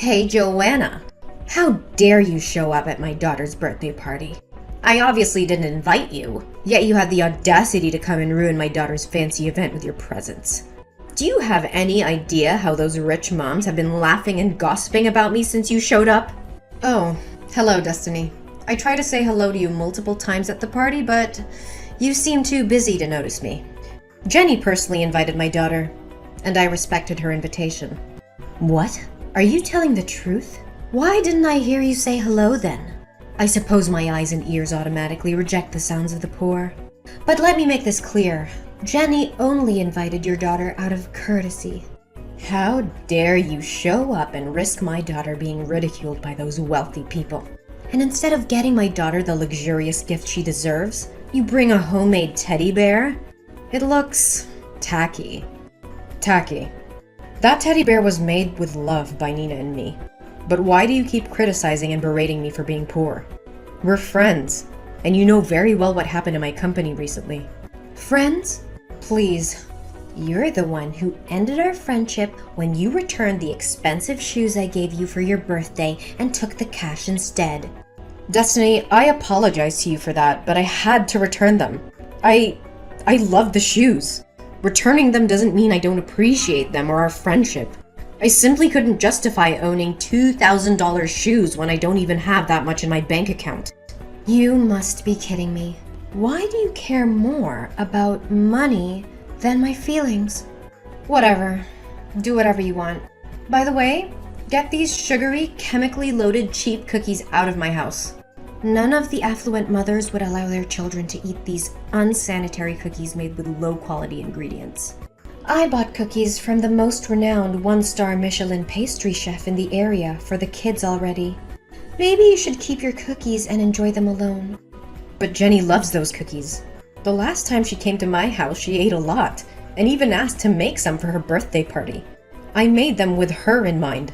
Hey, Joanna. How dare you show up at my daughter's birthday party? I obviously didn't invite you, yet you had the audacity to come and ruin my daughter's fancy event with your presence. Do you have any idea how those rich moms have been laughing and gossiping about me since you showed up? Oh, hello, Destiny. I tried to say hello to you multiple times at the party, but you seem too busy to notice me. Jenny personally invited my daughter, and I respected her invitation. What? Are you telling the truth? Why didn't I hear you say hello then? I suppose my eyes and ears automatically reject the sounds of the poor. But let me make this clear. Jenny only invited your daughter out of courtesy. How dare you show up and risk my daughter being ridiculed by those wealthy people? And instead of getting my daughter the luxurious gift she deserves, you bring a homemade teddy bear? It looks tacky. Tacky. That teddy bear was made with love by Nina and me. But why do you keep criticizing and berating me for being poor? We're friends, and you know very well what happened in my company recently. Friends? Please. You're the one who ended our friendship when you returned the expensive shoes I gave you for your birthday and took the cash instead. Destiny, I apologize to you for that, but I had to return them. I love the shoes. Returning them doesn't mean I don't appreciate them or our friendship. I simply couldn't justify owning $2,000 shoes when I don't even have that much in my bank account. You must be kidding me. Why do you care more about money than my feelings? Whatever. Do whatever you want. By the way, get these sugary, chemically loaded cheap cookies out of my house. None of the affluent mothers would allow their children to eat these unsanitary cookies made with low-quality ingredients. I bought cookies from the most renowned one-star Michelin pastry chef in the area for the kids already. Maybe you should keep your cookies and enjoy them alone. But Jenny loves those cookies. The last time she came to my house, she ate a lot, and even asked to make some for her birthday party. I made them with her in mind.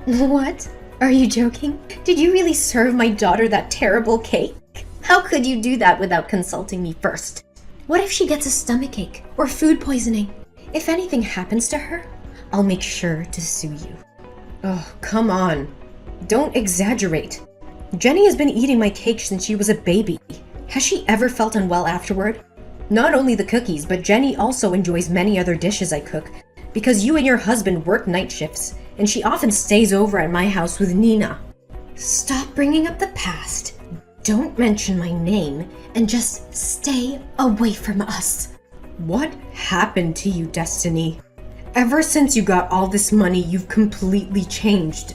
What? Are you joking? Did you really serve my daughter that terrible cake? How could you do that without consulting me first? What if she gets a stomachache or food poisoning? If anything happens to her, I'll make sure to sue you. Oh, come on. Don't exaggerate. Jenny has been eating my cake since she was a baby. Has she ever felt unwell afterward? Not only the cookies, but Jenny also enjoys many other dishes I cook because you and your husband work night shifts, and she often stays over at my house with Nina. Stop bringing up the past. Don't mention my name, and just stay away from us. What happened to you, Destiny? Ever since you got all this money, you've completely changed.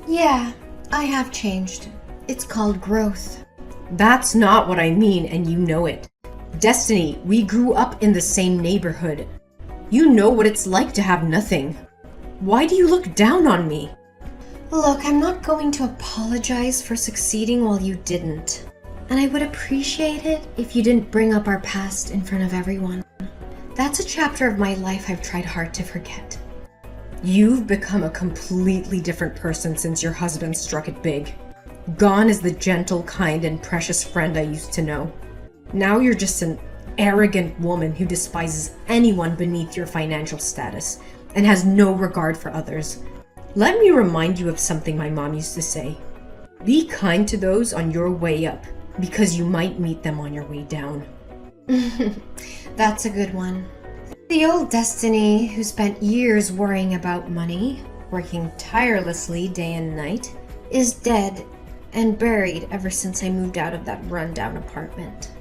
Yeah, I have changed. It's called growth. That's not what I mean, and you know it. Destiny, we grew up in the same neighborhood. You know what it's like to have nothing. Why do you look down on me? Look, I'm not going to apologize for succeeding while you didn't. And I would appreciate it if you didn't bring up our past in front of everyone. That's a chapter of my life I've tried hard to forget. You've become a completely different person since your husband struck it big. Gone is the gentle, kind, and precious friend I used to know. Now you're just an arrogant woman who despises anyone beneath your financial status and has no regard for others. Let me remind you of something my mom used to say. Be kind to those on your way up, because you might meet them on your way down. That's a good one. The old Destiny, who spent years worrying about money, working tirelessly day and night, is dead and buried ever since I moved out of that rundown apartment.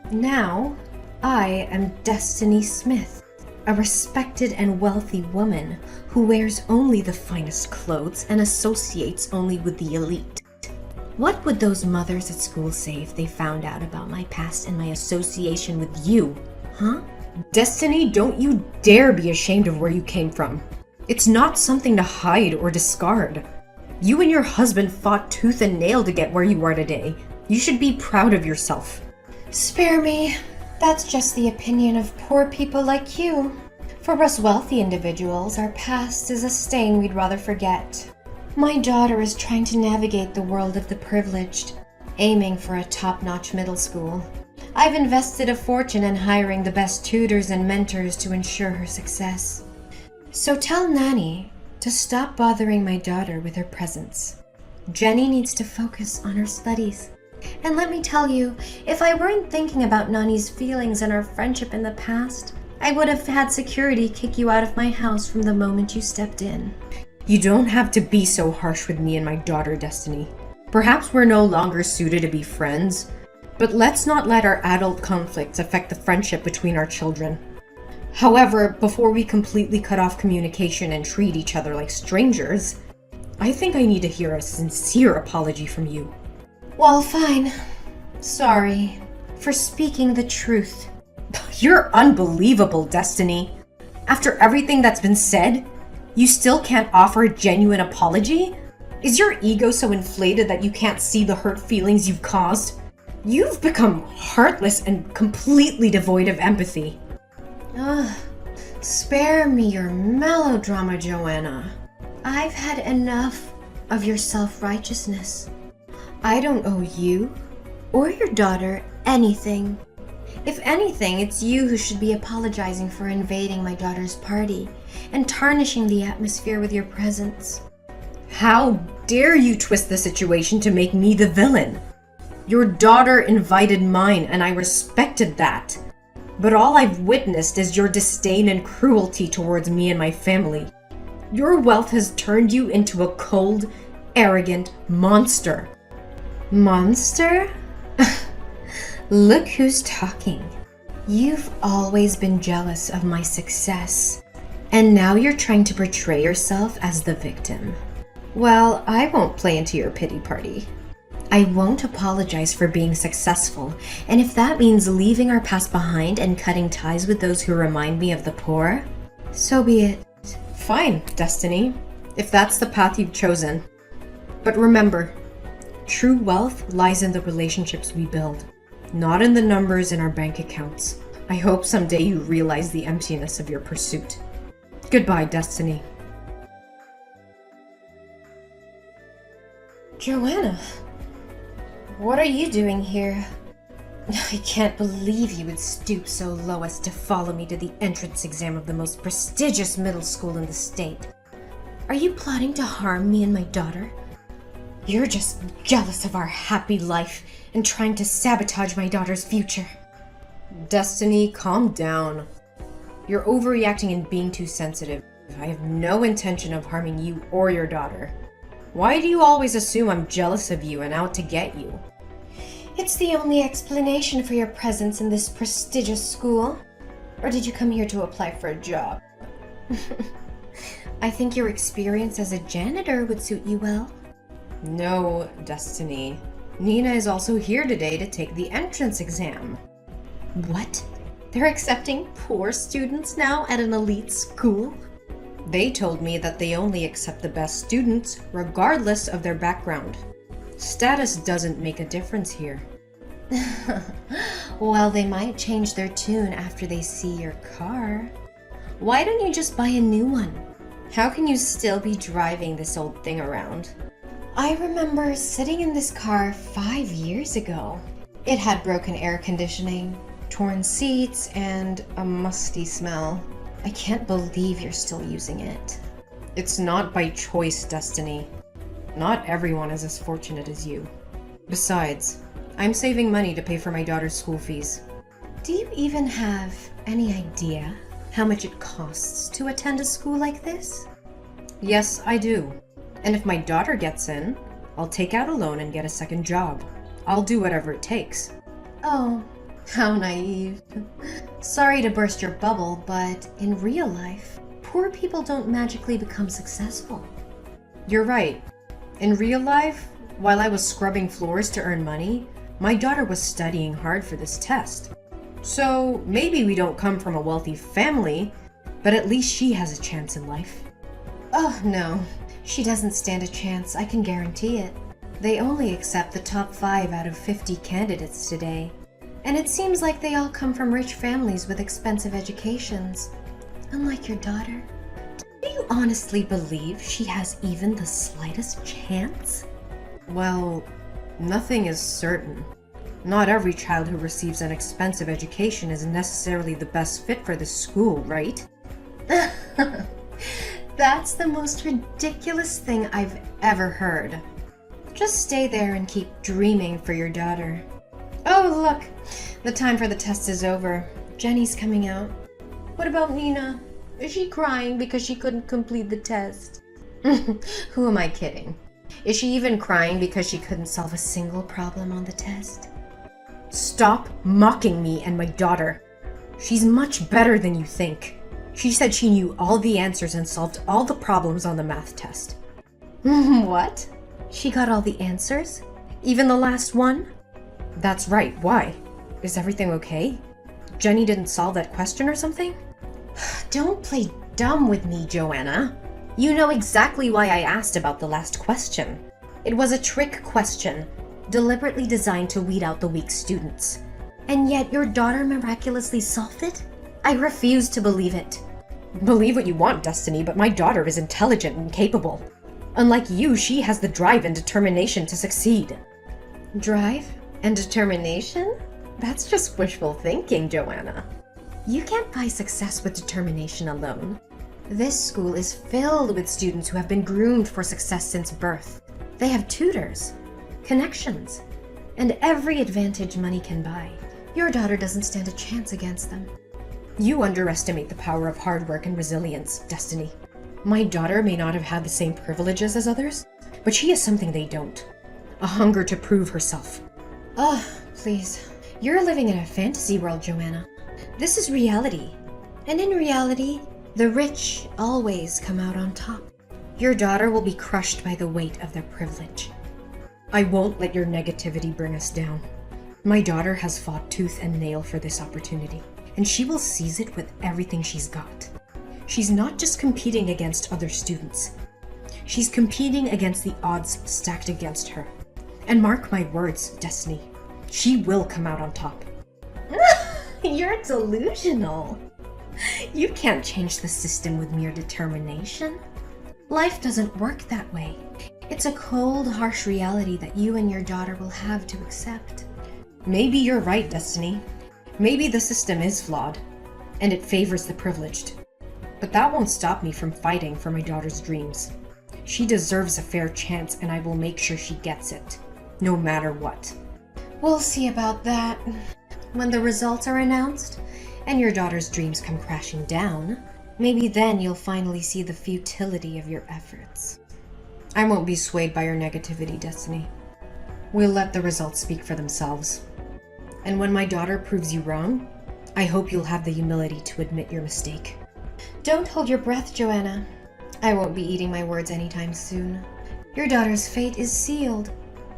Now, I am Destiny Smith, a respected and wealthy woman who wears only the finest clothes and associates only with the elite. What would those mothers at school say if they found out about my past and my association with you, huh? Destiny, don't you dare be ashamed of where you came from. It's not something to hide or discard. You and your husband fought tooth and nail to get where you are today. You should be proud of yourself. Spare me. That's just the opinion of poor people like you. For us wealthy individuals, our past is a stain we'd rather forget. My daughter is trying to navigate the world of the privileged, aiming for a top-notch middle school. I've invested a fortune in hiring the best tutors and mentors to ensure her success. So tell Nanny to stop bothering my daughter with her presence. Jenny needs to focus on her studies. And let me tell you, if I weren't thinking about Nani's feelings and our friendship in the past, I would have had security kick you out of my house from the moment you stepped in. You don't have to be so harsh with me and my daughter, Destiny. Perhaps we're no longer suited to be friends, but let's not let our adult conflicts affect the friendship between our children. However, before we completely cut off communication and treat each other like strangers, I think I need to hear a sincere apology from you. Well, fine. Sorry for speaking the truth. You're unbelievable, Destiny. After everything that's been said, you still can't offer a genuine apology? Is your ego so inflated that you can't see the hurt feelings you've caused? You've become heartless and completely devoid of empathy. Spare me your melodrama, Joanna. I've had enough of your self-righteousness. I don't owe you or your daughter anything. If anything, it's you who should be apologizing for invading my daughter's party and tarnishing the atmosphere with your presence. How dare you twist the situation to make me the villain? Your daughter invited mine, and I respected that. But all I've witnessed is your disdain and cruelty towards me and my family. Your wealth has turned you into a cold, arrogant monster. Monster? Look who's talking. You've always been jealous of my success, and now you're trying to portray yourself as the victim. Well, I won't play into your pity party. I won't apologize for being successful, and if that means leaving our past behind and cutting ties with those who remind me of the poor, so be it. Fine, Destiny, if that's the path you've chosen. But remember, true wealth lies in the relationships we build, not in the numbers in our bank accounts. I hope someday you realize the emptiness of your pursuit. Goodbye, Destiny. Joanna, what are you doing here? I can't believe you would stoop so low as to follow me to the entrance exam of the most prestigious middle school in the state. Are you plotting to harm me and my daughter? You're just jealous of our happy life and trying to sabotage my daughter's future. Destiny, calm down. You're overreacting and being too sensitive. I have no intention of harming you or your daughter. Why do you always assume I'm jealous of you and out to get you? It's the only explanation for your presence in this prestigious school. Or did you come here to apply for a job? I think your experience as a janitor would suit you well. No, Destiny. Nina is also here today to take the entrance exam. What? They're accepting poor students now at an elite school? They told me that they only accept the best students, regardless of their background. Status doesn't make a difference here. Well, they might change their tune after they see your car. Why don't you just buy a new one? How can you still be driving this old thing around? I remember sitting in this car 5 years ago. It had broken air conditioning, torn seats, and a musty smell. I can't believe you're still using it. It's not by choice, Destiny. Not everyone is as fortunate as you. Besides, I'm saving money to pay for my daughter's school fees. Do you even have any idea how much it costs to attend a school like this? Yes, I do. And if my daughter gets in, I'll take out a loan and get a second job. I'll do whatever it takes. Oh, how naive. Sorry to burst your bubble, but in real life, poor people don't magically become successful. You're right. In real life, while I was scrubbing floors to earn money, my daughter was studying hard for this test. So maybe we don't come from a wealthy family, but at least she has a chance in life. Oh, no. She doesn't stand a chance, I can guarantee it. They only accept the top 5 out of 50 candidates today. And it seems like they all come from rich families with expensive educations. Unlike your daughter. Do you honestly believe she has even the slightest chance? Well, nothing is certain. Not every child who receives an expensive education is necessarily the best fit for the school, right? That's the most ridiculous thing I've ever heard. Just stay there and keep dreaming for your daughter. Oh, look! The time for the test is over. Jenny's coming out. What about Nina? Is she crying because she couldn't complete the test? Who am I kidding? Is she even crying because she couldn't solve a single problem on the test? Stop mocking me and my daughter. She's much better than you think. She said she knew all the answers and solved all the problems on the math test. What? She got all the answers? Even the last one? That's right. Why? Is everything okay? Jenny didn't solve that question or something? Don't play dumb with me, Joanna. You know exactly why I asked about the last question. It was a trick question, deliberately designed to weed out the weak students. And yet your daughter miraculously solved it? I refuse to believe it. Believe what you want, Destiny, but my daughter is intelligent and capable. Unlike you, she has the drive and determination to succeed. Drive and determination? That's just wishful thinking, Joanna. You can't buy success with determination alone. This school is filled with students who have been groomed for success since birth. They have tutors, connections, and every advantage money can buy. Your daughter doesn't stand a chance against them. You underestimate the power of hard work and resilience, Destiny. My daughter may not have had the same privileges as others, but she has something they don't. A hunger to prove herself. Oh, please. You're living in a fantasy world, Joanna. This is reality. And in reality, the rich always come out on top. Your daughter will be crushed by the weight of their privilege. I won't let your negativity bring us down. My daughter has fought tooth and nail for this opportunity, and she will seize it with everything she's got. She's not just competing against other students. She's competing against the odds stacked against her. And mark my words, Destiny, she will come out on top. You're delusional. You can't change the system with mere determination. Life doesn't work that way. It's a cold, harsh reality that you and your daughter will have to accept. Maybe you're right, Destiny. Maybe the system is flawed, and it favors the privileged. But that won't stop me from fighting for my daughter's dreams. She deserves a fair chance, and I will make sure she gets it, no matter what. We'll see about that. When the results are announced, and your daughter's dreams come crashing down, maybe then you'll finally see the futility of your efforts. I won't be swayed by your negativity, Destiny. We'll let the results speak for themselves. And when my daughter proves you wrong, I hope you'll have the humility to admit your mistake. Don't hold your breath, Joanna. I won't be eating my words anytime soon. Your daughter's fate is sealed,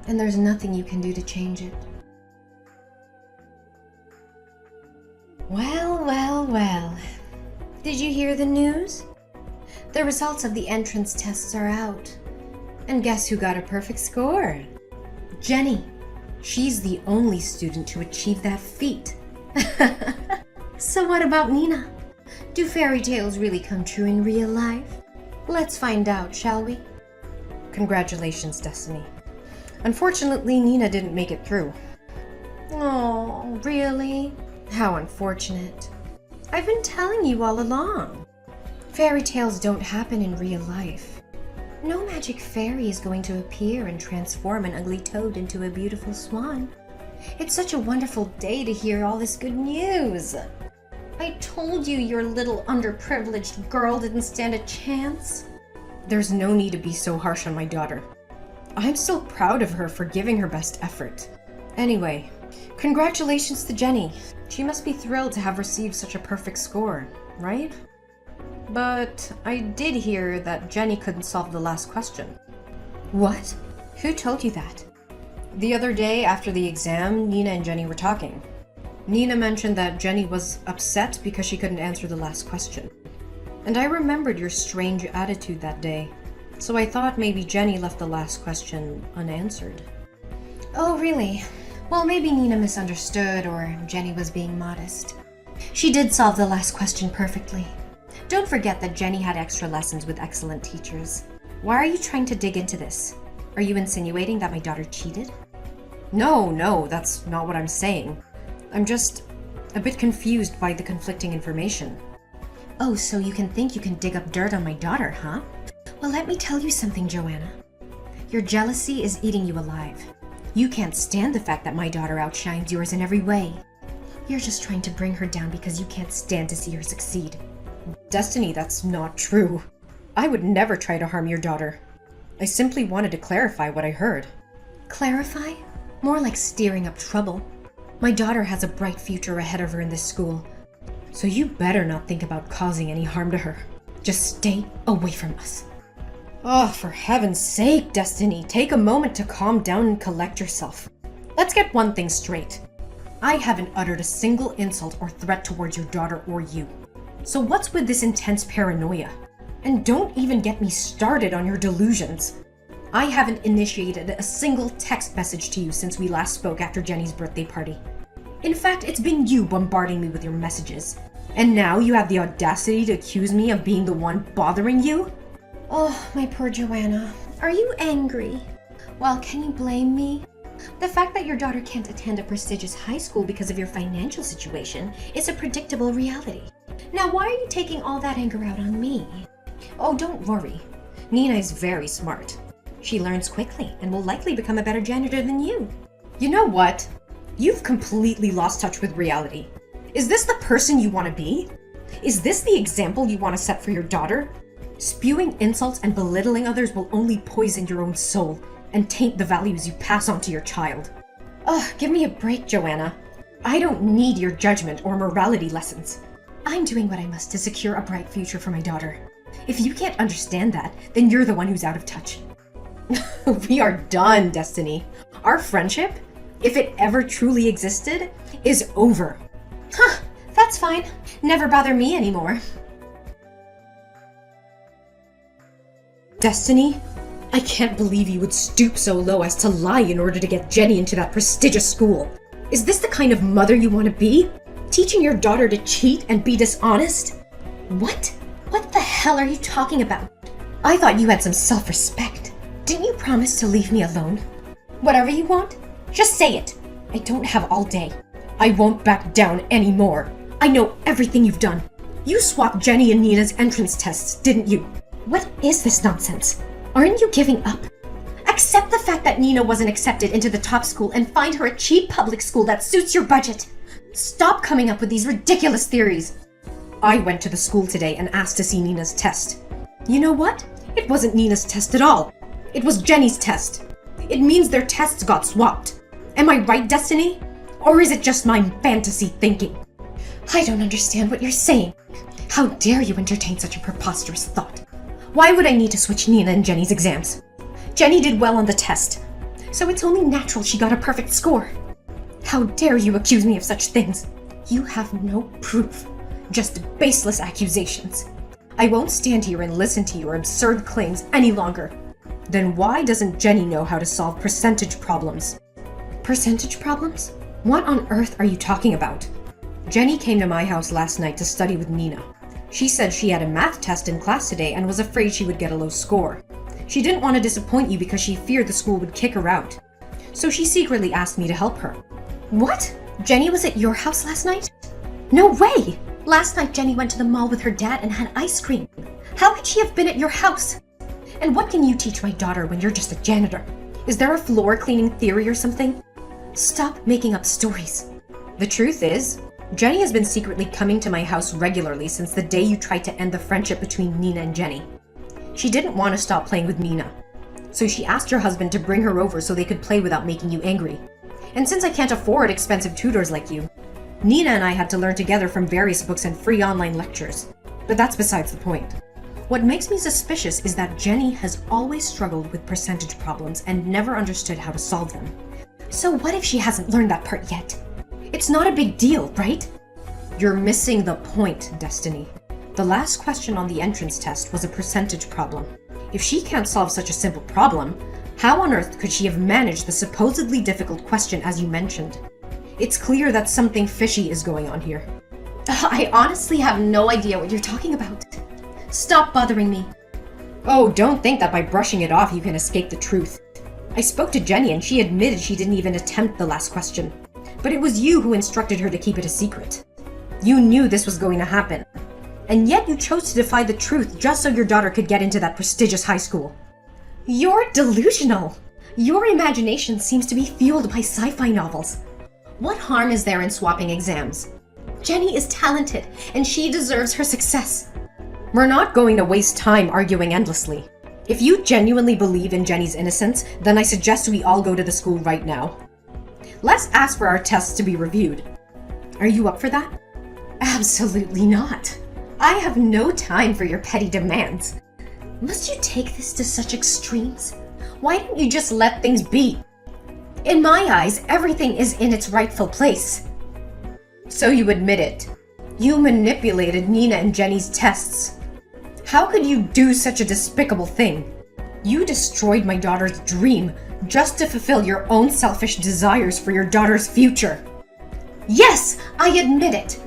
and there's nothing you can do to change it. Well, well, well. Did you hear the news? The results of the entrance tests are out. And guess who got a perfect score? Jenny. She's the only student to achieve that feat. So what about Nina? Do fairy tales really come true in real life? Let's find out, shall we? Congratulations, Destiny. Unfortunately, Nina didn't make it through. Oh, really? How unfortunate. I've been telling you all along. Fairy tales don't happen in real life. No magic fairy is going to appear and transform an ugly toad into a beautiful swan. It's such a wonderful day to hear all this good news. I told you your little underprivileged girl didn't stand a chance. There's no need to be so harsh on my daughter. I'm still proud of her for giving her best effort. Anyway, congratulations to Jenny. She must be thrilled to have received such a perfect score, right? But I did hear that Jenny couldn't solve the last question. What? Who told you that? The other day after the exam, Nina and Jenny were talking. Nina mentioned that Jenny was upset because she couldn't answer the last question. And I remembered your strange attitude that day, so I thought maybe Jenny left the last question unanswered. Oh, really? Well, maybe Nina misunderstood or Jenny was being modest. She did solve the last question perfectly. Don't forget that Jenny had extra lessons with excellent teachers. Why are you trying to dig into this? Are you insinuating that my daughter cheated? No, that's not what I'm saying. I'm just a bit confused by the conflicting information. Oh, so you think you can dig up dirt on my daughter, huh? Well, let me tell you something, Joanna. Your jealousy is eating you alive. You can't stand the fact that my daughter outshines yours in every way. You're just trying to bring her down because you can't stand to see her succeed. Destiny, that's not true. I would never try to harm your daughter. I simply wanted to clarify what I heard. Clarify? More like stirring up trouble. My daughter has a bright future ahead of her in this school, so you better not think about causing any harm to her. Just stay away from us. Oh, for heaven's sake, Destiny, take a moment to calm down and collect yourself. Let's get one thing straight. I haven't uttered a single insult or threat towards your daughter or you. So what's with this intense paranoia? And don't even get me started on your delusions. I haven't initiated a single text message to you since we last spoke after Jenny's birthday party. In fact, it's been you bombarding me with your messages. And now you have the audacity to accuse me of being the one bothering you? Oh, my poor Joanna. Are you angry? Well, can you blame me? The fact that your daughter can't attend a prestigious high school because of your financial situation is a predictable reality. Now, why are you taking all that anger out on me? Oh, don't worry. Nina is very smart. She learns quickly and will likely become a better janitor than you. You know what? You've completely lost touch with reality. Is this the person you want to be? Is this the example you want to set for your daughter? Spewing insults and belittling others will only poison your own soul and taint the values you pass on to your child. Ugh, give me a break, Joanna. I don't need your judgment or morality lessons. I'm doing what I must to secure a bright future for my daughter. If you can't understand that, then you're the one who's out of touch. We are done, Destiny. Our friendship, if it ever truly existed, is over. Huh, that's fine. Never bother me anymore. Destiny? I can't believe you would stoop so low as to lie in order to get Jenny into that prestigious school. Is this the kind of mother you want to be? Teaching your daughter to cheat and be dishonest? What? What the hell are you talking about? I thought you had some self-respect. Didn't you promise to leave me alone? Whatever you want, just say it. I don't have all day. I won't back down anymore. I know everything you've done. You swapped Jenny and Nina's entrance tests, didn't you? What is this nonsense? Aren't you giving up? Accept the fact that Nina wasn't accepted into the top school and find her a cheap public school that suits your budget. Stop coming up with these ridiculous theories. I went to the school today and asked to see Nina's test. You know what? It wasn't Nina's test at all. It was Jenny's test. It means their tests got swapped. Am I right, Destiny? Or is it just my fantasy thinking? I don't understand what you're saying. How dare you entertain such a preposterous thought? Why would I need to switch Nina and Jenny's exams? Jenny did well on the test, so it's only natural she got a perfect score. How dare you accuse me of such things? You have no proof, just baseless accusations. I won't stand here and listen to your absurd claims any longer. Then why doesn't Jenny know how to solve percentage problems? Percentage problems? What on earth are you talking about? Jenny came to my house last night to study with Nina. She said she had a math test in class today and was afraid she would get a low score. She didn't want to disappoint you because she feared the school would kick her out. So she secretly asked me to help her. What? Jenny was at your house last night? No way! Last night Jenny went to the mall with her dad and had ice cream. How could she have been at your house? And what can you teach my daughter when you're just a janitor? Is there a floor cleaning theory or something? Stop making up stories. The truth is, Jenny has been secretly coming to my house regularly since the day you tried to end the friendship between Nina and Jenny. She didn't want to stop playing with Nina, so she asked her husband to bring her over so they could play without making you angry. And since I can't afford expensive tutors like you, Nina and I had to learn together from various books and free online lectures. But that's besides the point. What makes me suspicious is that Jenny has always struggled with percentage problems and never understood how to solve them. So what if she hasn't learned that part yet? It's not a big deal, right? You're missing the point, Destiny. The last question on the entrance test was a percentage problem. If she can't solve such a simple problem, how on earth could she have managed the supposedly difficult question as you mentioned? It's clear that something fishy is going on here. I honestly have no idea what you're talking about. Stop bothering me. Oh, don't think that by brushing it off you can escape the truth. I spoke to Jenny and she admitted she didn't even attempt the last question. But it was you who instructed her to keep it a secret. You knew this was going to happen. And yet you chose to defy the truth just so your daughter could get into that prestigious high school. You're delusional. Your imagination seems to be fueled by sci-fi novels. What harm is there in swapping exams? Jenny is talented, and she deserves her success. We're not going to waste time arguing endlessly. If you genuinely believe in Jenny's innocence, then I suggest we all go to the school right now. Let's ask for our tests to be reviewed. Are you up for that? Absolutely not. I have no time for your petty demands. Must you take this to such extremes? Why don't you just let things be? In my eyes, everything is in its rightful place. So you admit it. You manipulated Nina and Jenny's tests. How could you do such a despicable thing? You destroyed my daughter's dream just to fulfill your own selfish desires for your daughter's future. Yes, I admit it.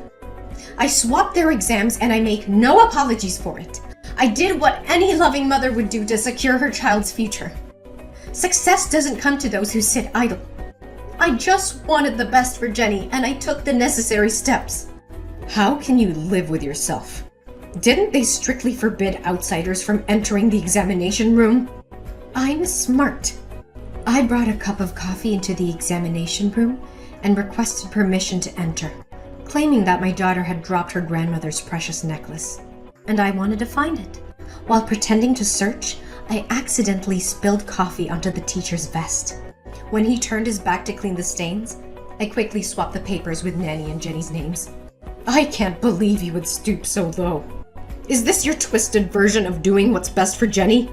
I swapped their exams and I make no apologies for it. I did what any loving mother would do to secure her child's future. Success doesn't come to those who sit idle. I just wanted the best for Jenny and I took the necessary steps. How can you live with yourself? Didn't they strictly forbid outsiders from entering the examination room? I'm smart. I brought a cup of coffee into the examination room and requested permission to enter, claiming that my daughter had dropped her grandmother's precious necklace, and I wanted to find it. While pretending to search, I accidentally spilled coffee onto the teacher's vest. When he turned his back to clean the stains, I quickly swapped the papers with Nanny and Jenny's names. I can't believe you would stoop so low. Is this your twisted version of doing what's best for Jenny?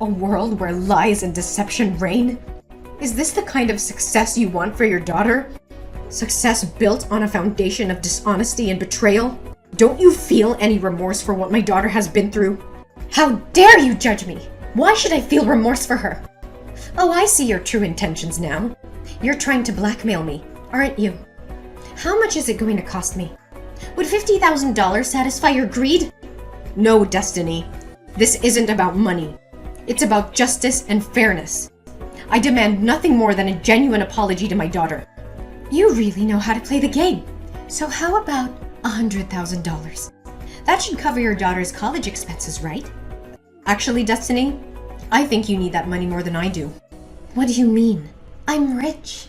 A world where lies and deception reign? Is this the kind of success you want for your daughter? Success built on a foundation of dishonesty and betrayal? Don't you feel any remorse for what my daughter has been through? How dare you judge me? Why should I feel remorse for her? Oh, I see your true intentions now. You're trying to blackmail me, aren't you? How much is it going to cost me? Would $50,000 satisfy your greed? No, Destiny. This isn't about money. It's about justice and fairness. I demand nothing more than a genuine apology to my daughter. You really know how to play the game. So how about $100,000? That should cover your daughter's college expenses, right? Actually, Destiny, I think you need that money more than I do. What do you mean? I'm rich.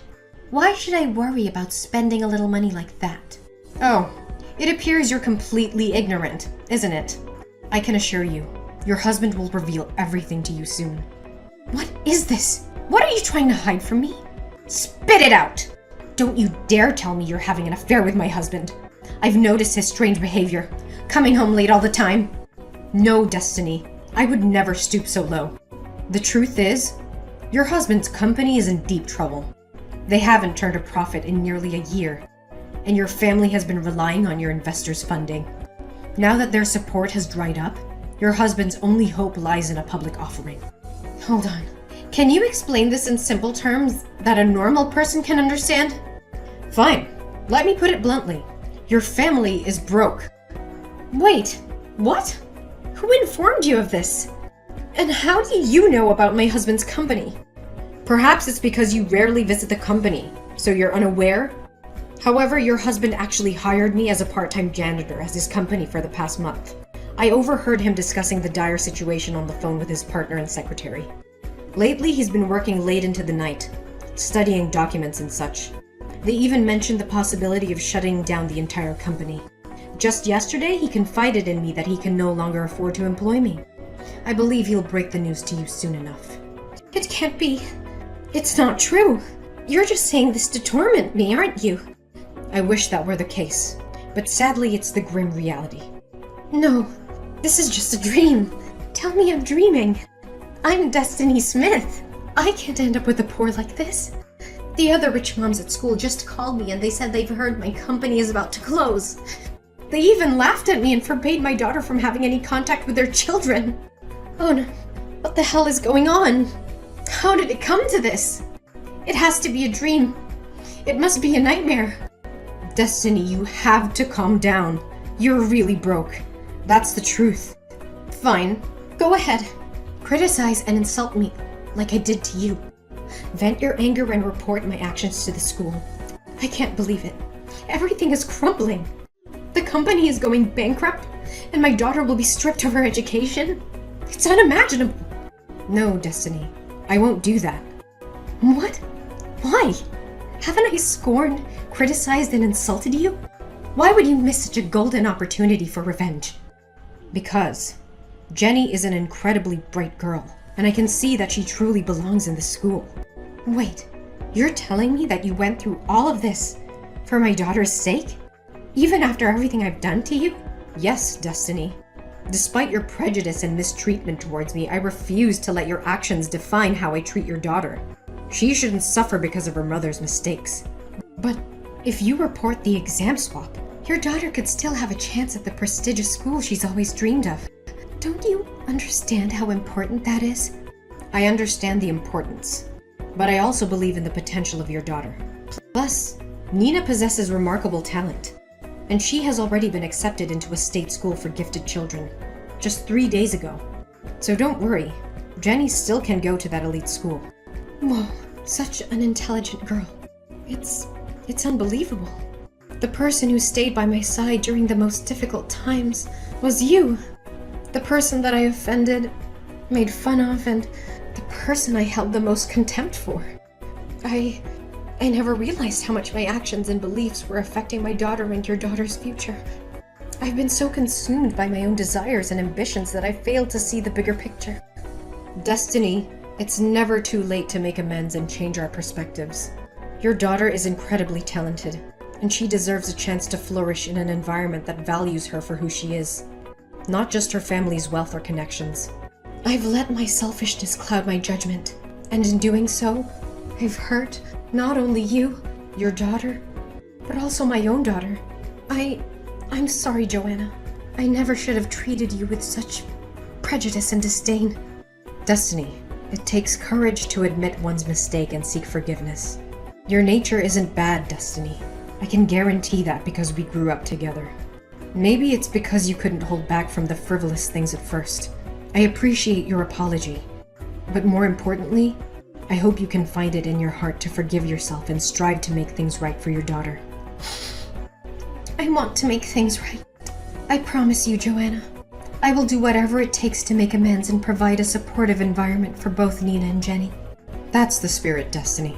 Why should I worry about spending a little money like that? Oh, it appears you're completely ignorant, isn't it? I can assure you, your husband will reveal everything to you soon. What is this? What are you trying to hide from me? Spit it out! Don't you dare tell me you're having an affair with my husband. I've noticed his strange behavior, coming home late all the time. No, Destiny, I would never stoop so low. The truth is, your husband's company is in deep trouble. They haven't turned a profit in nearly a year, and your family has been relying on your investors' funding. Now that their support has dried up, your husband's only hope lies in a public offering. Hold on. Can you explain this in simple terms that a normal person can understand? Fine. Let me put it bluntly. Your family is broke. Wait, what? Who informed you of this? And how do you know about my husband's company? Perhaps it's because you rarely visit the company, so you're unaware? However, your husband actually hired me as a part-time janitor at his company for the past month. I overheard him discussing the dire situation on the phone with his partner and secretary. Lately, he's been working late into the night, studying documents and such. They even mentioned the possibility of shutting down the entire company. Just yesterday, he confided in me that he can no longer afford to employ me. I believe he'll break the news to you soon enough. It can't be. It's not true. You're just saying this to torment me, aren't you? I wish that were the case, but sadly it's the grim reality. No, this is just a dream. Tell me I'm dreaming. I'm Destiny Smith. I can't end up with the poor like this. The other rich moms at school just called me and they said they've heard my company is about to close. They even laughed at me and forbade my daughter from having any contact with their children. Oh no, what the hell is going on? How did it come to this? It has to be a dream. It must be a nightmare. Destiny, you have to calm down. You're really broke. That's the truth. Fine, go ahead. Criticize and insult me like I did to you. Vent your anger and report my actions to the school. I can't believe it. Everything is crumbling. The company is going bankrupt, and my daughter will be stripped of her education? It's unimaginable. No, Destiny. I won't do that. What? Why? Haven't I scorned, criticized, and insulted you? Why would you miss such a golden opportunity for revenge? Because Jenny is an incredibly bright girl, and I can see that she truly belongs in this school. Wait, you're telling me that you went through all of this for my daughter's sake? Even after everything I've done to you? Yes, Destiny. Despite your prejudice and mistreatment towards me, I refuse to let your actions define how I treat your daughter. She shouldn't suffer because of her mother's mistakes. But if you report the exam swap, your daughter could still have a chance at the prestigious school she's always dreamed of. Don't you understand how important that is? I understand the importance, but I also believe in the potential of your daughter. Plus, Nina possesses remarkable talent, and she has already been accepted into a state school for gifted children, just 3 days ago. So don't worry, Jenny still can go to that elite school. Whoa, such an intelligent girl. It's unbelievable. The person who stayed by my side during the most difficult times was you. The person that I offended, made fun of, and the person I held the most contempt for. I never realized how much my actions and beliefs were affecting my daughter and your daughter's future. I've been so consumed by my own desires and ambitions that I failed to see the bigger picture. Destiny, it's never too late to make amends and change our perspectives. Your daughter is incredibly talented, and she deserves a chance to flourish in an environment that values her for who she is, not just her family's wealth or connections. I've let my selfishness cloud my judgment, and in doing so, I've hurt not only you, your daughter, but also my own daughter. I'm sorry, Joanna. I never should have treated you with such prejudice and disdain. Destiny, it takes courage to admit one's mistake and seek forgiveness. Your nature isn't bad, Destiny. I can guarantee that because we grew up together. Maybe it's because you couldn't hold back from the frivolous things at first. I appreciate your apology. But more importantly, I hope you can find it in your heart to forgive yourself and strive to make things right for your daughter. I want to make things right. I promise you, Joanna. I will do whatever it takes to make amends and provide a supportive environment for both Nina and Jenny. That's the spirit, Destiny.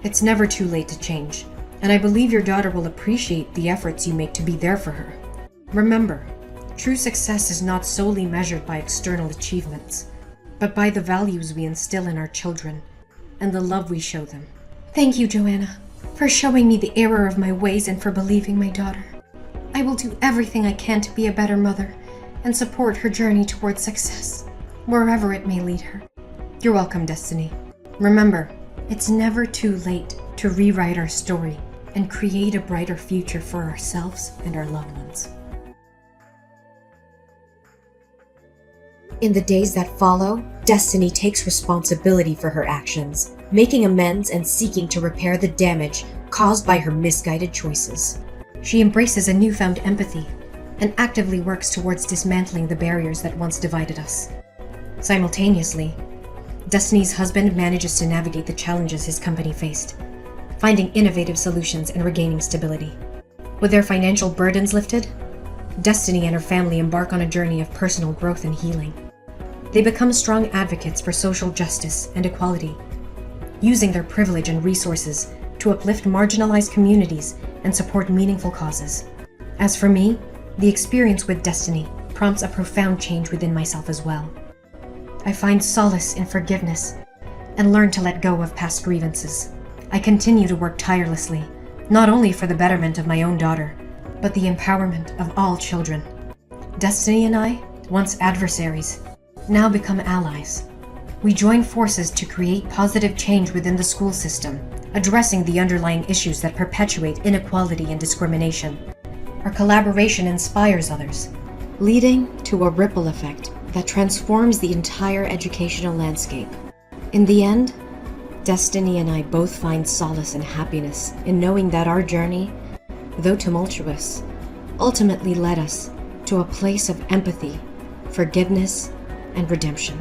It's never too late to change, and I believe your daughter will appreciate the efforts you make to be there for her. Remember, true success is not solely measured by external achievements, but by the values we instill in our children and the love we show them. Thank you, Joanna, for showing me the error of my ways and for believing my daughter. I will do everything I can to be a better mother and support her journey towards success, wherever it may lead her. You're welcome, Destiny. Remember, it's never too late to rewrite our story and create a brighter future for ourselves and our loved ones. In the days that follow, Destiny takes responsibility for her actions, making amends and seeking to repair the damage caused by her misguided choices. She embraces a newfound empathy and actively works towards dismantling the barriers that once divided us. Simultaneously, Destiny's husband manages to navigate the challenges his company faced, finding innovative solutions and regaining stability. With their financial burdens lifted, Destiny and her family embark on a journey of personal growth and healing. They become strong advocates for social justice and equality, using their privilege and resources to uplift marginalized communities and support meaningful causes. As for me, the experience with Destiny prompts a profound change within myself as well. I find solace in forgiveness and learn to let go of past grievances. I continue to work tirelessly, not only for the betterment of my own daughter, but the empowerment of all children. Destiny and I, once adversaries, now become allies. We join forces to create positive change within the school system, addressing the underlying issues that perpetuate inequality and discrimination. Our collaboration inspires others, leading to a ripple effect that transforms the entire educational landscape. In the end, Destiny and I both find solace and happiness in knowing that our journey, though tumultuous, ultimately led us to a place of empathy, forgiveness, and redemption.